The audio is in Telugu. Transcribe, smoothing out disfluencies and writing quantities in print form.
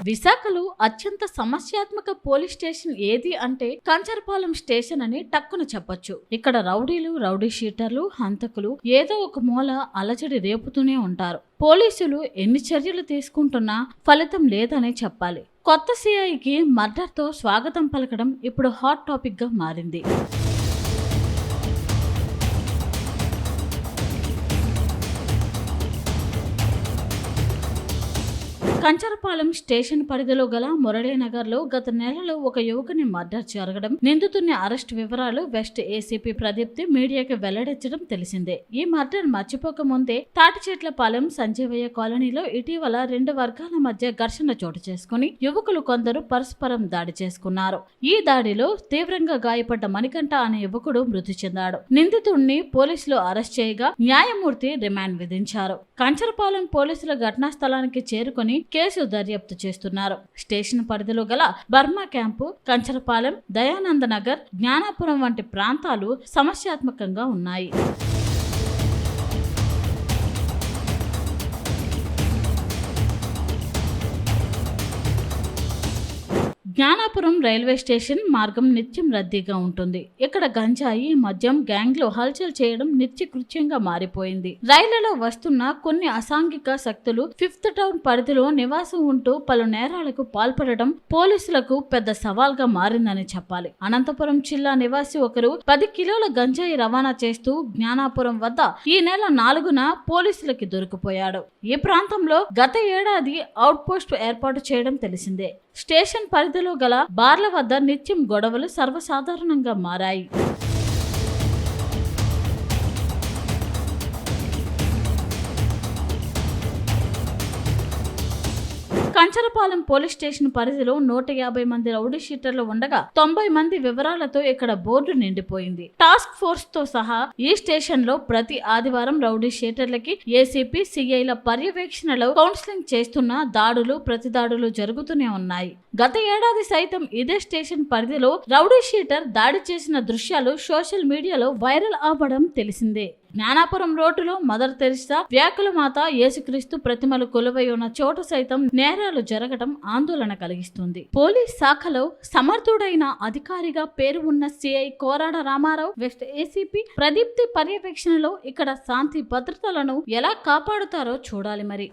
విశాఖలో అత్యంత సమస్యాత్మక పోలీస్ స్టేషన్ ఏది అంటే కంచరపాలెం స్టేషన్ అని టక్కున చెప్పొచ్చు. ఇక్కడ రౌడీలు, రౌడీ షీటర్లు, హంతకులు ఏదో ఒక మూల అలజడి రేపుతూనే ఉంటారు. పోలీసులు ఎన్ని చర్యలు తీసుకుంటున్నా ఫలితం లేదనే చెప్పాలి. కొత్త సిఐకి మర్డర్తో స్వాగతం పలకడం ఇప్పుడు హాట్ టాపిక్ గా మారింది. కంచరపాలెం స్టేషన్ పరిధిలో గల మురళీనగర్ లో గత నెలలో ఒక యువకుని మర్డర్ జరగడం, నిందితుని అరెస్ట్ వివరాలు వెస్ట్ ఏసీపీ ప్రదీప్తి మీడియాకి వెల్లడించడం తెలిసిందే. ఈ మర్డర్ మర్చిపోక ముందే తాటిచెట్లపాలెం సంజీవయ్య కాలనీలో ఇటీవల 2 వర్గాల మధ్య ఘర్షణ చోటు చేసుకుని యువకులు కొందరు పరస్పరం దాడి చేసుకున్నారు. ఈ దాడిలో తీవ్రంగా గాయపడ్డ మణికంఠ అనే యువకుడు మృతి చెందాడు. నిందితుడిని పోలీసులు అరెస్ట్ చేయగా న్యాయమూర్తి రిమాండ్ విధించారు. కంచరపాలెం పోలీసుల ఘటనా స్థలానికి చేరుకుని కేసు దర్యాప్తు చేస్తున్నారు. స్టేషన్ పరిధిలో గల బర్మా క్యాంపు, కంచరపాలెం, దయానంద నగర్, జ్ఞానాపురం వంటి ప్రాంతాలు సమస్యాత్మకంగా ఉన్నాయి. జ్ఞానాపురం రైల్వే స్టేషన్ మార్గం నిత్యం రద్దీగా ఉంటుంది. ఇక్కడ గంజాయి, మద్యం గ్యాంగ్లు హల్చల్ చేయడం నిత్యకృత్యంగా మారిపోయింది. రైళ్లలో వస్తున్న కొన్ని అసాంఘిక శక్తులు 5th టౌన్ పరిధిలో నివాసం ఉంటూ పలు నేరాలకు పాల్పడడం పోలీసులకు పెద్ద సవాల్గా మారిందని చెప్పాలి. అనంతపురం జిల్లా నివాసి ఒకరు 10 కిలోల గంజాయి రవాణా చేస్తూ జ్ఞానాపురం వద్ద ఈ నెల 4న పోలీసులకి దొరికిపోయాడు. ఈ ప్రాంతంలో గత ఏడాది అవుట్ పోస్ట్ ఏర్పాటు చేయడం తెలిసిందే. స్టేషన్ పరిధిలో గల బార్ల వద్ద నిత్యం గొడవలు సర్వసాధారణంగా మారాయి. కంచరపాలెం పోలీస్ స్టేషన్ పరిధిలో 150 మంది రౌడీ షీటర్లు ఉండగా 90 మంది వివరాలతో ఇక్కడ బోర్డు నిండిపోయింది. టాస్క్ ఫోర్స్ తో సహా ఈ స్టేషన్ లో ప్రతి ఆదివారం రౌడీ షీటర్లకి ఏసీపీ, సిఐల పర్యవేక్షణలో కౌన్సిలింగ్ చేస్తున్న దాడులు, ప్రతిదాడులు జరుగుతూనే ఉన్నాయి. గత ఏడాది సైతం ఇదే స్టేషన్ పరిధిలో రౌడీ షీటర్ దాడి చేసిన దృశ్యాలు సోషల్ మీడియాలో వైరల్ అవ్వడం తెలిసిందే. జ్ఞానాపురం రోడ్డులో మదర్ తెరిసా, వ్యాకులమాత, యేసుక్రీస్తు ప్రతిమలు కొలువై ఉన్న చోట సైతం నేరాలు జరగడం ఆందోళన కలిగిస్తుంది. పోలీస్ శాఖలో సమర్థుడైన అధికారిగా పేరు ఉన్న CI Korada Ramarao, west ACP Pradeepthi పర్యవేక్షణలో ఇక్కడ శాంతి భద్రతలను ఎలా కాపాడుతారో చూడాలి మరి.